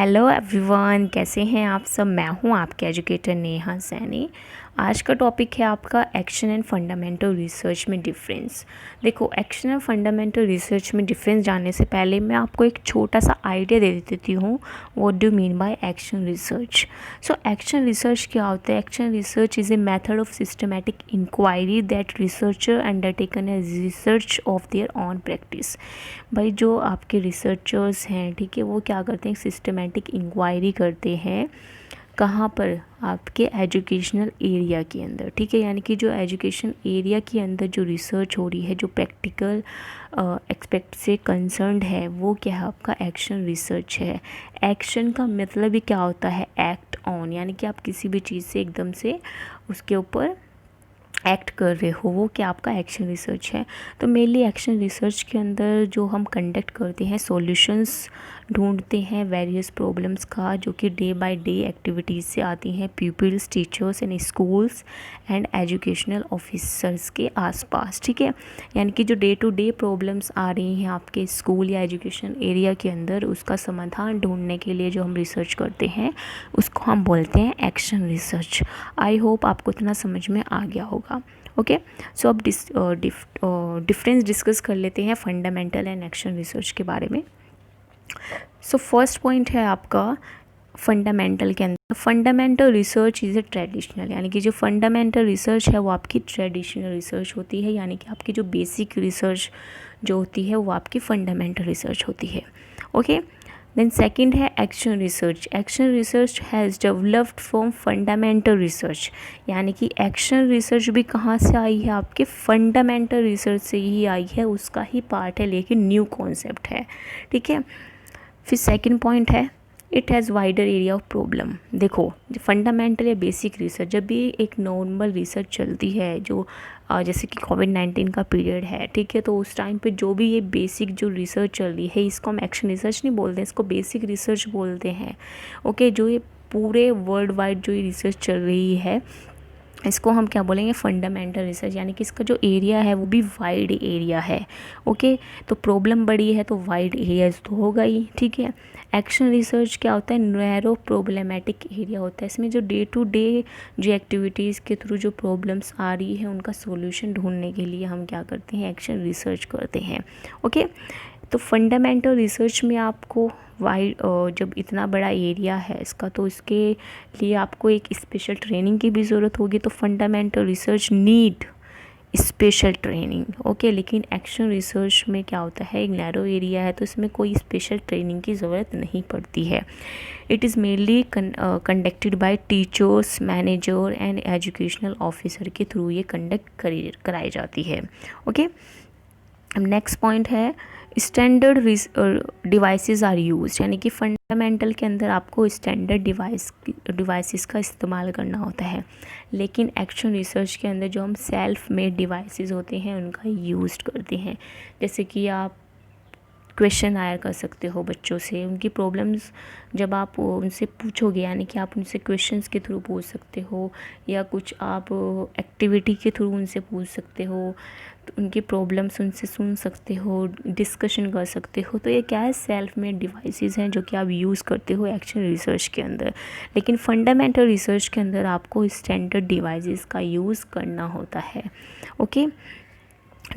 Hello everyone, कैसे हैं आप सब। मैं हूं आपके एजुकेटर नेहा सैनी। आज का टॉपिक है आपका एक्शन एंड फंडामेंटल रिसर्च में डिफरेंस। देखो, एक्शन एंड फंडामेंटल रिसर्च में डिफरेंस जानने से पहले मैं आपको एक छोटा सा आइडिया दे देती हूँ what do mean by action research. So action research क्या होता है? Action research is a method of systematic inquiry that researcher undertaken as research of their own practice. भाई, जो आपके रिसर्चर्स हैं, ठीक है, वो क्या करते हैं? सिस्टमेटिक इंक्वायरी करते हैं। कहाँ पर? आपके एजुकेशनल एरिया के अंदर, ठीक है। यानी कि जो एजुकेशन एरिया के अंदर जो रिसर्च हो रही है, जो प्रैक्टिकल एक्सपेक्ट से कंसर्न्ड है, वो क्या है? आपका एक्शन रिसर्च है। एक्शन का मतलब ही क्या होता है? एक्ट ऑन, यानी कि आप किसी भी चीज़ से एकदम से उसके ऊपर एक्ट कर रहे हो, वो क्या आपका एक्शन रिसर्च है। तो मेनली एक्शन रिसर्च के अंदर जो हम कंडक्ट करते हैं, सॉल्यूशंस ढूंढते हैं वेरियस प्रॉब्लम्स का, जो कि डे बाय डे एक्टिविटीज़ से आती हैं peoples, teachers and schools and educational officers के आसपास, ठीक है। यानी कि जो डे टू डे प्रॉब्लम्स आ रही हैं आपके स्कूल या एजुकेशन एरिया के अंदर, उसका समाधान ढूंढने के लिए जो हम रिसर्च करते हैं, उसको हम बोलते हैं एक्शन रिसर्च। आई होप आपको इतना समझ में आ गया होगा। ओके, सो अब डिफरेंस डिस्कस कर लेते हैं फंडामेंटल एंड एक्शन रिसर्च के बारे में। सो फर्स्ट पॉइंट है आपका फंडामेंटल के अंदर, fundamental research is A traditional, यानी कि जो फंडामेंटल रिसर्च है वो आपकी ट्रेडिशनल रिसर्च होती है। यानी कि आपकी जो बेसिक रिसर्च जो होती है वो आपकी फंडामेंटल रिसर्च होती है। ओके, देन सेकंड है action research. Action research has developed from fundamental research, यानी कि एक्शन रिसर्च भी कहाँ से आई है? आपके फंडामेंटल रिसर्च से ही आई है, उसका ही पार्ट है, लेकिन न्यू कॉन्सेप्ट है, ठीक है। फिर सेकंड पॉइंट है it has wider area of problem. देखो, फंडामेंटल या बेसिक रिसर्च, जब भी एक नॉर्मल रिसर्च चलती है, जो जैसे कि कोविड-19 का पीरियड है, ठीक है, तो उस टाइम पे जो भी ये बेसिक जो रिसर्च चल रही है, इसको हम एक्शन रिसर्च नहीं बोलते हैं, इसको बेसिक रिसर्च बोलते हैं। ओके, जो ये पूरे वर्ल्ड वाइड जो ये रिसर्च चल रही है, इसको हम क्या बोलेंगे? Fundamental research. यानी कि इसका जो एरिया है वो भी वाइड एरिया है। ओके, तो प्रॉब्लम बड़ी है तो वाइड एरियाज तो होगा ही, ठीक है। एक्शन रिसर्च क्या होता है? नैरो प्रॉब्लमेटिक एरिया होता है। इसमें जो डे टू डे जो एक्टिविटीज़ के थ्रू जो प्रॉब्लम्स आ रही है, उनका सोल्यूशन ढूंढने के लिए हम क्या करते हैं? एक्शन रिसर्च करते हैं। ओके, तो फंडामेंटल रिसर्च में आपको वाइड, जब इतना बड़ा एरिया है इसका, तो इसके लिए आपको एक स्पेशल ट्रेनिंग की भी ज़रूरत होगी। तो fundamental research need special training. Okay, लेकिन एक्शन रिसर्च में क्या होता है? एक नैरो एरिया है, तो इसमें कोई स्पेशल ट्रेनिंग की ज़रूरत नहीं पड़ती है। It is mainly conducted by teachers, manager and educational officer के थ्रू ये कंडक्ट कराई जाती है। ओके, अब नेक्स्ट पॉइंट है स्टैंडर्ड डिवाइसेस आर यूज, यानी कि फंडामेंटल के अंदर आपको स्टैंडर्ड डिवाइसेस का इस्तेमाल करना होता है, लेकिन एक्शन रिसर्च के अंदर जो हम सेल्फ मेड डिवाइसेस होते हैं उनका यूज़ करते हैं। जैसे कि आप क्वेश्चन आयर कर सकते हो बच्चों से, उनकी प्रॉब्लम्स जब आप उनसे पूछोगे, यानी कि आप उनसे क्वेश्चंस के थ्रू पूछ सकते हो, या कुछ आप एक्टिविटी के थ्रू उनसे पूछ सकते हो, तो उनकी प्रॉब्लम्स उनसे सुन सकते हो, डिस्कशन कर सकते हो। तो ये क्या है? सेल्फ मेड डिवाइसेस हैं जो कि आप यूज़ करते हो एक्शन रिसर्च के अंदर। लेकिन फंडामेंटल रिसर्च के अंदर आपको स्टैंडर्ड डिवाइसेस का यूज़ करना होता है। ओके,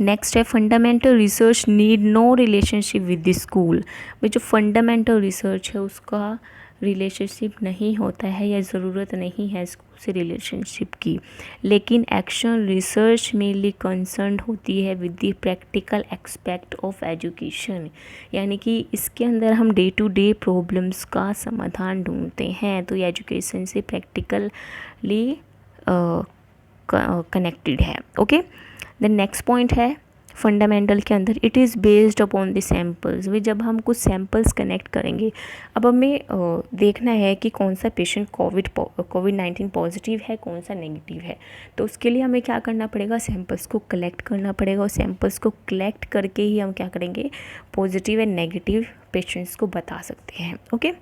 नेक्स्ट है fundamental research need no relationship with the school. भाई, जो फंडामेंटल रिसर्च है उसका रिलेशनशिप नहीं होता है, या ज़रूरत नहीं है स्कूल से रिलेशनशिप की। लेकिन एक्शन रिसर्च मेनली कंसर्न होती है with the practical aspect of education, यानी कि इसके अंदर हम डे टू डे प्रॉब्लम्स का समाधान ढूंढते हैं, तो ये एजुकेशन से प्रैक्टिकली कनेक्टेड है। ओके, द नेक्स्ट पॉइंट है फंडामेंटल के अंदर it is based upon the samples. वे जब हम कुछ सैम्पल्स कनेक्ट करेंगे, अब हमें देखना है कि कौन सा पेशेंट कोविड-19 पॉजिटिव है, कौन सा नेगेटिव है। तो उसके लिए हमें क्या करना पड़ेगा? सैम्पल्स को कलेक्ट करना पड़ेगा, और सैम्पल्स को कलेक्ट करके ही हम क्या करेंगे? पॉजिटिव एंड नेगेटिव पेशेंट्स को बता सकते हैं। ओके,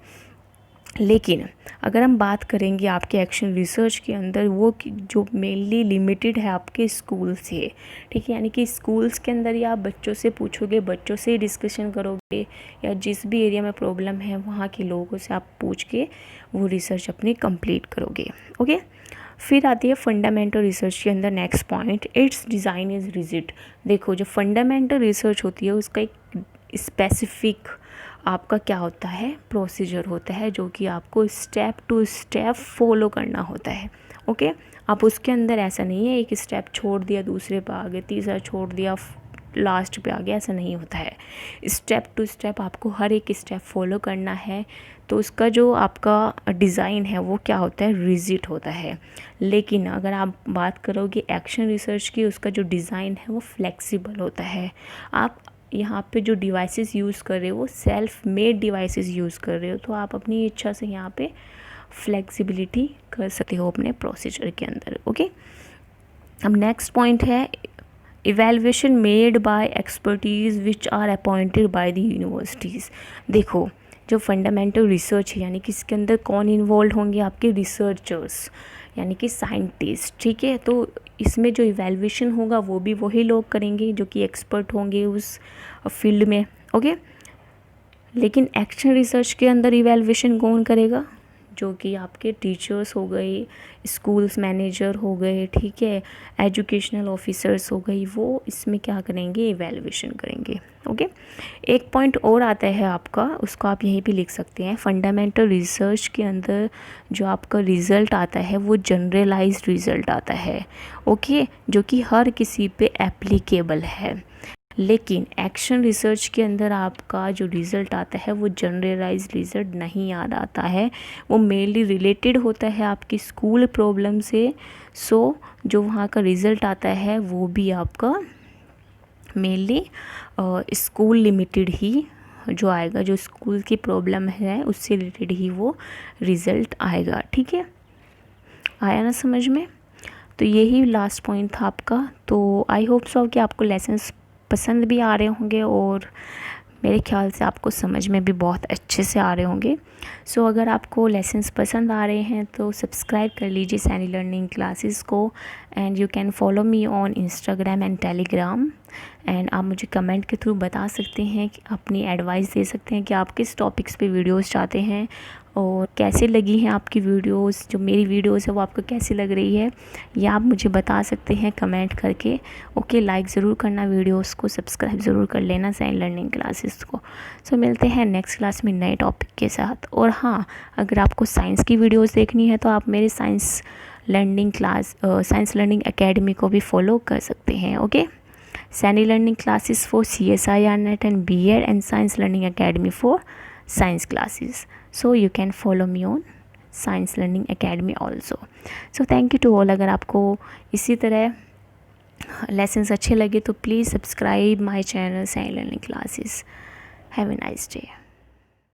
लेकिन अगर हम बात करेंगे आपके एक्शन रिसर्च के अंदर, वो जो मेनली लिमिटेड है आपके स्कूल से, ठीक है, यानी कि स्कूल्स के अंदर या आप बच्चों से पूछोगे, बच्चों से डिस्कशन करोगे, या जिस भी एरिया में प्रॉब्लम है वहाँ के लोगों से आप पूछ के वो रिसर्च अपनी कंप्लीट करोगे। ओके, फिर आती है फंडामेंटल रिसर्च के अंदर next point, it's design is rigid. देखो, जो फंडामेंटल रिसर्च होती है उसका एक स्पेसिफिक आपका क्या होता है, प्रोसीजर होता है, जो कि आपको स्टेप टू स्टेप फॉलो करना होता है। ओके, आप उसके अंदर ऐसा नहीं है एक स्टेप छोड़ दिया, दूसरे पे आ गए, तीसरा छोड़ दिया, लास्ट पे आ गया, ऐसा नहीं होता है। स्टेप टू स्टेप आपको हर एक स्टेप फॉलो करना है। तो उसका जो आपका डिज़ाइन है वो क्या होता है, रिजिड होता है। लेकिन अगर आप बात करोगे एक्शन रिसर्च की, उसका जो डिज़ाइन है वो फ्लेक्सिबल होता है। आप यहाँ पे जो डिवाइसेस यूज़ कर रहे हो वो सेल्फ मेड डिवाइसेस यूज़ कर रहे हो, तो आप अपनी इच्छा से यहाँ पे फ्लेक्सिबिलिटी कर सकते हो अपने प्रोसीजर के अंदर। ओके, अब नेक्स्ट पॉइंट है evaluation made by expertise which are appointed by the universities. देखो, जो फंडामेंटल रिसर्च है, यानी कि इसके अंदर कौन इन्वॉल्व होंगे, आपके रिसर्चर्स, यानी कि साइंटिस्ट, ठीक है। तो इसमें जो इवैल्यूएशन होगा वो भी वही लोग करेंगे जो कि एक्सपर्ट होंगे उस फील्ड में। ओके, लेकिन एक्शन रिसर्च के अंदर इवैल्यूएशन कौन करेगा, जो कि आपके टीचर्स हो गए, स्कूल्स मैनेजर हो गए, ठीक है, एजुकेशनल ऑफिसर्स हो गई, वो इसमें क्या करेंगे, इवैल्यूएशन करेंगे। ओके, एक पॉइंट और आता है आपका, उसको आप यहीं पे लिख सकते हैं, फंडामेंटल रिसर्च के अंदर जो आपका रिज़ल्ट आता है वो जनरलाइज्ड रिज़ल्ट आता है। ओके, जो कि हर किसी पे एप्लीकेबल है। लेकिन एक्शन रिसर्च के अंदर आपका जो रिज़ल्ट आता है वो जनरलाइज्ड रिज़ल्ट नहीं याद आता है, वो मेनली रिलेटेड होता है आपकी स्कूल प्रॉब्लम से। सो जो वहाँ का रिज़ल्ट आता है वो भी आपका मेनली स्कूल लिमिटेड ही जो आएगा, जो स्कूल की प्रॉब्लम है उससे रिलेटेड ही वो रिज़ल्ट आएगा। ठीक है, आया ना समझ में? तो यही लास्ट पॉइंट था आपका। तो आई होप सो कि आपको लेसन्स पसंद भी आ रहे होंगे और मेरे ख्याल से आपको समझ में भी बहुत अच्छे से आ रहे होंगे। सो अगर आपको लेसन्स पसंद आ रहे हैं तो सब्सक्राइब कर लीजिए सैनी लर्निंग क्लासेस को, and you can follow me on Instagram and Telegram. And आप मुझे कमेंट के थ्रू बता सकते हैं कि अपनी एडवाइस दे सकते हैं कि आप किस टॉपिक्स पे वीडियोस चाहते हैं और कैसे लगी हैं आपकी वीडियोस, जो मेरी वीडियोस है वो आपको कैसी लग रही है, या आप मुझे बता सकते हैं कमेंट करके। ओके, लाइक ज़रूर करना वीडियोस को, सब्सक्राइब ज़रूर कर लेना सैनी लर्निंग क्लासेस को। सो मिलते हैं नेक्स्ट क्लास में नए टॉपिक के साथ। और हाँ, अगर आपको साइंस की वीडियोस देखनी है तो आप मेरे साइंस लर्निंग एकेडमी को भी फॉलो कर सकते हैं। Okay, Saini learning classes for CSIR NET and B.Ed, and Science Learning Academy for science classes. So you can follow me on Science Learning Academy also. So thank you to all. अगर आपको इसी तरह lessons अच्छे लगे तो please subscribe my channel Saini learning classes. Have a nice day.